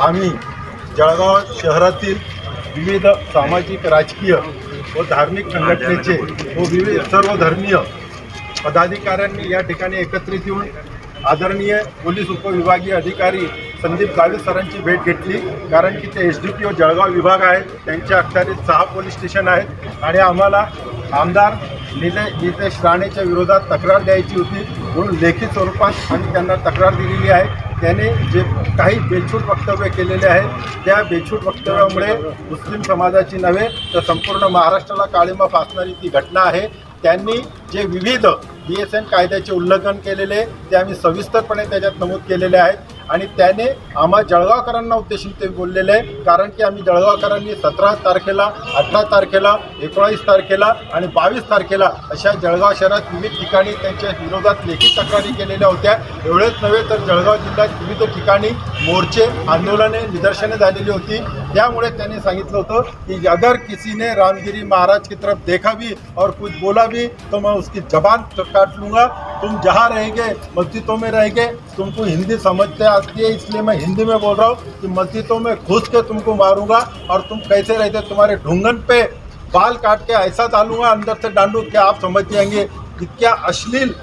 आम्ही जळगाव शहरातील विविध सामाजिक, राजकीय व धार्मिक संघटनेचे व विविध सर्व धर्मीय पदाधिकाऱ्यांनी या ठिकाणी एकत्रित येऊन आदरणीय पोलीस उपविभागीय अधिकारी संदीप गावित सरांची भेट घेतली। कारण की ते SDPO जळगाव विभाग आहेत, त्यांच्या अखत्यारीत 6 पोलीस स्टेशन आहेत आणि आम्हाला आमदार नितेश राणेच्या विरोधात तक्रार द्यायची होती, म्हणून लेखी स्वरूपात आम्ही त्यांना तक्रार दिलेली आहे। त्याने जे काही बेछूट वक्तव्य केलेले आहे त्या बेछूट वक्तव्यामुळे मुस्लिम समाजाची नव्हे तर संपूर्ण महाराष्ट्राला काळिमा फासणारी ती घटना आहे। त्यांनी जे विविध BSN कायद्याचे उल्लंघन केलेले ते आम्ही सविस्तरपणे त्याच्यात नमूद केलेले आहेत आणि त्याने आम्हा जळगावकरांना उद्देशून ते बोललेले आहे। कारण की आम्ही जळगावकरांनी 17 तारखेला, 18 तारखेला, 19 तारखेला आणि 22 तारखेला अशा जळगाव शहरात विविध ठिकाणी त्यांच्या विरोधात लेखी तक्रारी केलेल्या होत्या। एवढेच नव्हे तर जळगाव जिल्ह्यात विविध ठिकाणी मोर्चे, आंदोलने, निदर्शने झालेली होती। त्यामुळे त्यांनी सांगितलं होतं की अगर किसी ने रामगिरी महाराज की तरफ देखा भी और कुछ बोला भी तो मैं उसकी जबान काट लूँगा। तुम जहाँ रहेंगे मस्जिदों में रहेंगे, तुमको हिंदी समझते आती है इसलिए मैं हिंदी में बोल रहा हूँ कि मस्जिदों में घुस के तुमको मारूंगा और तुम कैसे रहते तुम्हारे ढूंढन पे बाल काट के ऐसा डालूंगा अंदर से डांडू के आप समझ जाएंगे। इतक्या अश्लील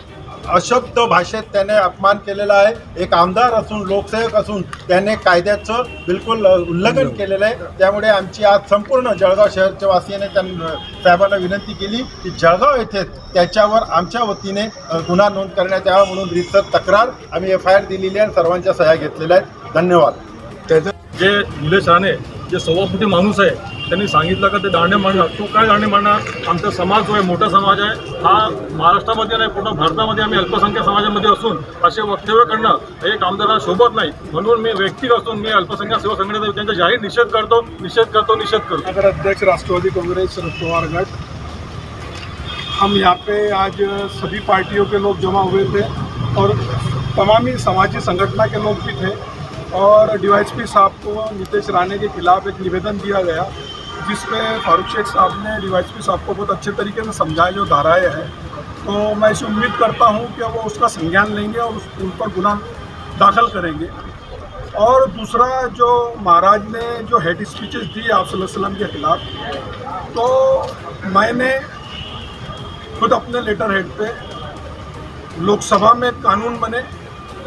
अशब्द भाषेत त्याने अपमान केलेला आहे। एक आमदार असून, लोकसेवक असून त्याने कायद्याचं बिलकुल उल्लंघन केलेलं आहे। त्यामुळे आमची आज संपूर्ण जळगाव शहरच्या वासियांनी साहेबांना विनंती केली की जळगाव येथे त्याच्यावर आमच्या वतीने गुन्हा नोंद करण्यात यावा, म्हणून रीतसर तक्रार आम्ही FIR दिलेली आहे आणि सर्वांच्या सह्या घेतलेल्या आहेत। धन्यवाद। त्याचं जे निलेश राणे जे सभापती माणूस आहे त्यांनी सांगितलं का ते दांडे मांडणार, तो काय दांडे मांडणार? आमचा समाज जो आहे मोठा समाज आहे, हा महाराष्ट्रामध्ये नाही पूर्ण भारतामध्ये आम्ही अल्पसंख्याक समाजामध्ये असून असे वक्तव्य करणं एक आमदाराला शोभत नाही। म्हणून मी व्यक्ती असून मी अल्पसंख्याक सेवा संघटनेचा त्यांचा जाहीर निषेध करतो। नगर अध्यक्ष राष्ट्रवादी कांग्रेस शरद पवार गट, हम यहाँ पे आज सभी पार्टियों के लोग जमा हुए थे और तमामी समाजी संगठन के लोग भी थे और DYSP साहब को नितेश राणे के खिलाफ एक निवेदन दिया गया जिसमें फारूक शेख साहब ने DYSP साहब को बहुत अच्छे तरीके से समझाया जो धाराएँ हैं। तो मैं इसे उम्मीद करता हूँ कि वो उसका संज्ञान लेंगे और उन पर गुनाह दाखिल करेंगे। और दूसरा, जो महाराज ने जो हेड स्पीचेस दी आप सल्लल्लाहु अलैहि वसल्लम के खिलाफ, तो मैंने खुद अपने लेटर हेड पे लोकसभा में कानून बने,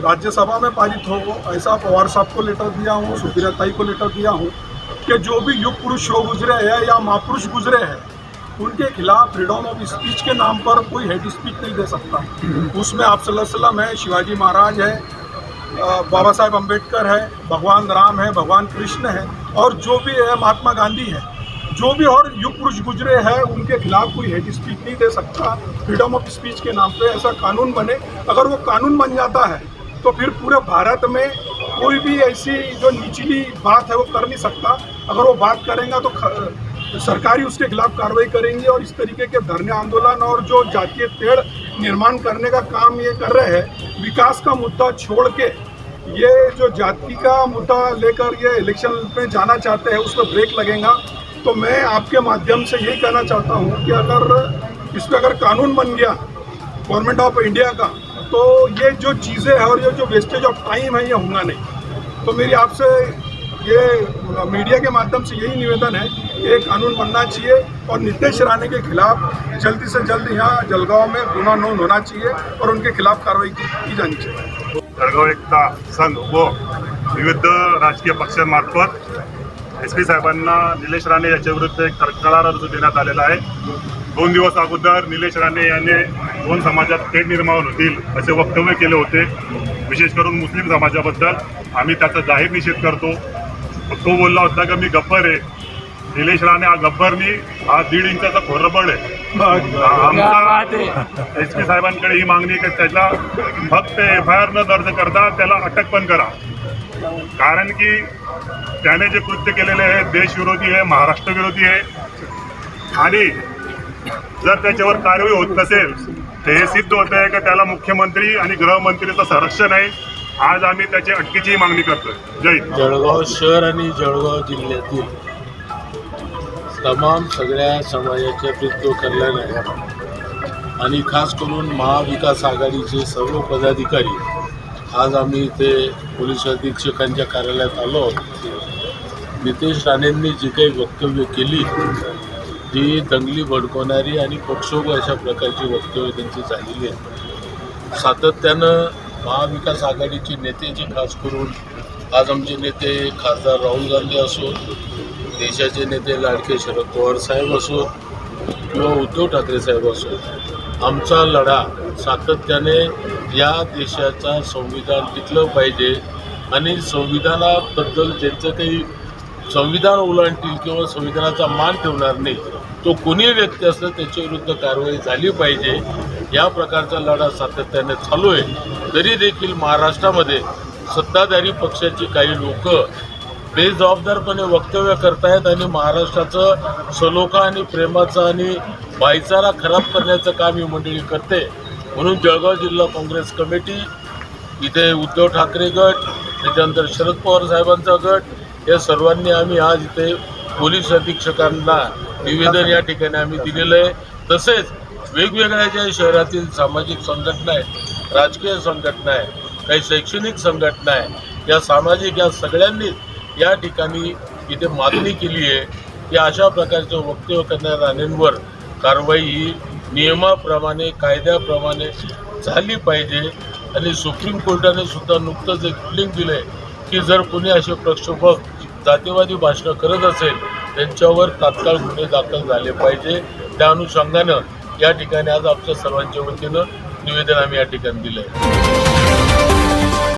राज्यसभा में पारित हो, ऐसा पवार साहब को लेटर दिया हूँ, सुप्रिया ताई को लेटर दिया हूँ कि जो भी युग पुरुष हो गुजरे हैं या महापुरुष गुजरे हैं उनके खिलाफ फ्रीडम ऑफ स्पीच के नाम पर कोई हेड स्पीच नहीं दे सकता। उसमें आप सल्लल्लाहु अलैहि वसल्लम है, शिवाजी महाराज है, बाबा साहेब अम्बेडकर है, भगवान राम है, भगवान कृष्ण है और जो भी है महात्मा गांधी है, जो भी और युग पुरुष गुजरे हैं उनके खिलाफ कोई हेड स्पीच नहीं दे सकता। फ्रीडम ऑफ स्पीच के नाम पे ऐसा कानून बने। अगर वो कानून बन जाता है तो फिर पूरे भारत में कोई भी ऐसी जो निचली बात है वो कर नहीं सकता। अगर वो बात करेगा तो सरकारी उसके खिलाफ कार्रवाई करेंगी और इस तरीके के धरने आंदोलन और जो जातीय तेड़ निर्माण करने का काम ये कर रहे हैं, विकास का मुद्दा छोड़ के ये जो जाति का मुद्दा लेकर ये इलेक्शन में जाना चाहते हैं उस पर ब्रेक लगेगा। तो मैं आपके माध्यम से यही कहना चाहता हूँ कि अगर इस पर अगर कानून बन गया गवर्नमेंट ऑफ इंडिया का, तो ये जो चीज़ें हैं और ये जो वेस्टेज ऑफ टाइम है ये होगा नहीं। तो मेरी आपसे ये मीडिया के माध्यम से यही निवेदन है कि ये कानून बनना चाहिए और नितेश राणे के खिलाफ जल्दी से जल्द यहाँ जळगाव में गुन्हा नोंद होना चाहिए और उनके खिलाफ कार्रवाई की जानी चाहिए। जळगाव एकता संघ व विविध राजकीय पक्षांमार्फत SP साहेबांना निलेश राणे याच्याविरुद्ध एक तक्रार अर्ज देण्यात आलेला आहे। 2 दिवस अगोदर निलेश राणे यांनी 2 समाजात तेढ निर्माण होतील असे वक्तव्य केले होते, विशेष करून मुस्लिम समाजाबद्दल। आम्ही त्याचा जाहीर निषेध करतो। तो बोलला होता की मी गब्बर आहे। निलेश राणे हा गब्बर नाही, हा 1.5 इंचाचा खोरबड आहे। आमचा SP साहेबांकडे ही मागणी आहे की त्याला फक्त FIR न दर्ज करता त्याला अटक पण करा। कारण की त्याने जे कृत्य केलेले आहे देशविरोधी आहे, महाराष्ट्र विरोधी आहे आणि जर त्याच्यावर कारवाई होत नसेल तर हे सिद्ध होत आहे की त्याला मुख्यमंत्री आणि गृहमंत्रीचं संरक्षण आहे। आज आम्ही त्याची अटकेची मागणी करतोय। जय हिंद। जळगाव शहर आणि जळगाव जिल्ह्यातील तमाम सगळ्या समाजाच्या प्रीत्य कल्याण आहे आणि खास करून महाविकास आघाडीचे सर्व पदाधिकारी आज आम्ही इथे पोलीस अधीक्षकांच्या कार्यालयात आलो आहोत. नितेश राणेंनी जी काही वक्तव्य केली ही दंगली भडकवणारी आणि पक्षोग अशा प्रकारची वक्तव्य त्यांची झालेली आहेत. सातत्यानं महाविकास आघाडीचे नेते जे खास करून आज आमचे नेते खासदार राहुल गांधी असो, देशाचे नेते लाडके शरद पवार साहेब असो किंवा उद्धव ठाकरे साहेब असो, आमचा लढा सातत्याने या देशाचा संविधान टिकलं पाहिजे आणि संविधानाबद्दल ज्यांचं काही संविधान ओलांडतील किंवा संविधानाचा मान ठेवणार नाही तो कोणी व्यक्ती असलं त्याच्याविरुद्ध कारवाई झाली पाहिजे, या प्रकारचा लढा सातत्याने चालू आहे. तरी देखील महाराष्ट्रामध्ये सत्ताधारी पक्षाची काही लोक बेजबाबदारपणे वक्तव्य करतायत आणि महाराष्ट्राचं सलोखा आणि प्रेमाचं आणि भाईचारा खराब करण्याचं काम ही मंडळी करते. म्हणून जळगाव जिल्हा काँग्रेस कमिटी, इथे उद्धव ठाकरे गट, त्याच्यानंतर शरद पवार साहेबांचा गट, या सर्वांनी आम्ही आज इथे पोलीस अधीक्षकांना निवेदन या ठिकाणी आम्ही दिलेलं आहे. तसेच वेगवेगळ्या ज्या शहरातील सामाजिक संघटना आहेत, राजकीय संघटना आहे, काही शैक्षणिक संघटना आहे, या सामाजिक या सगळ्यांनी या ठिकाणी इथे मागणी केली आहे की अशा प्रकारचं वक्तव्य करणाऱ्या राणेंवर कारवाई ही नियमाप्रमाणे कायद्याप्रमाणे झाली पाहिजे. आणि सुप्रीम कोर्टाने सुद्धा नुकतंच एक रुलिंग दिलं आहे की जर कोणी असे प्रक्षोभक जातीवादी भाषणं करत असेल त्यांच्यावर तात्काळ गुन्हे दाखल झाले पाहिजे. त्या अनुषंगानं या ठिकाणी आज आमच्या सर्वांच्या वतीनं निवेदन आम्ही या ठिकाणी दिलं आहे.